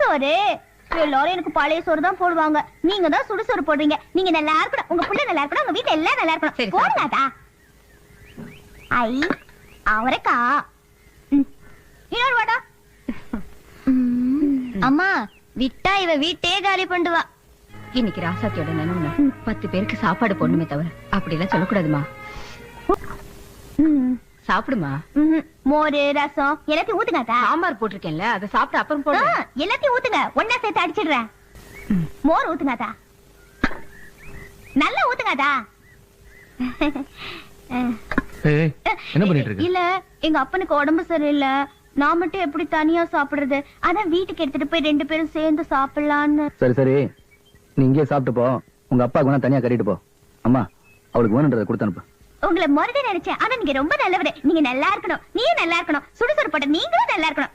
சுடுசோறு எல்லாரும் எனக்கு பழைய சோறு தான் போடுவாங்க. நீங்க தான் சுடுசோறு போடுறீங்க. நீங்க நல்லா இருக்கணும், உங்க புள்ள நல்லா இருக்கணும், உங்க வீட்டுல எல்லாம் நல்லா இருக்கணும். போடுங்கதா. ஐ அவரைக்கா இன்னொரு வாடா. அம்மா விட்டா இவ வீட்டே காலி பண்ணுவா. இன்னைக்கு ராசாத்தியோட நினைவுல 10 பேருக்கு சாப்பாடு போடணுமே தவிர அப்படி எல்லாம் சொல்லக்கூடாதுமா. சாப்பிடுமா. மோரு ரசம் எல்லாத்தையும் ஊத்துங்கதா. சாம்பார் போட்டிருக்கேன்ல, அதை சாப்பிட்டு அப்புறம் போடு. எல்லாத்தையும் ஊத்துங்க, ஒன்னா சேர்த்து அடிச்சிடுறேன். மோர் ஊத்துங்கதா, நல்லா ஊத்துங்கதா. என்ன பண்ணிட்டு இருக்க? இல்ல எங்க அப்பனுக்கு உடம்பு சரியில்லை, நான் மட்டும் எப்படி தனியா சாப்பிடுறது, அதான் வீட்டுக்கு எடுத்துட்டு போய் 2 பேரும் சேர்ந்து சாப்பிடலான்னு. சரி சரி, நீ இங்கே சாப்பிட்டு போ. உங்க அப்பாவுக்கு வேணா தனியா கட்டிட்டு போ. அம்மா அவளுக்கு வேணுன்றதை கொடுத்து அனுப்பு. உங்களை மறுத நினைச்சேன், ஆனா நீங்க ரொம்ப நல்லவரு. நீங்க நல்லா இருக்கணும், நீயும் நல்லா இருக்கணும், சுடுசுறு போட்ட நீங்களும் நல்லா இருக்கணும்.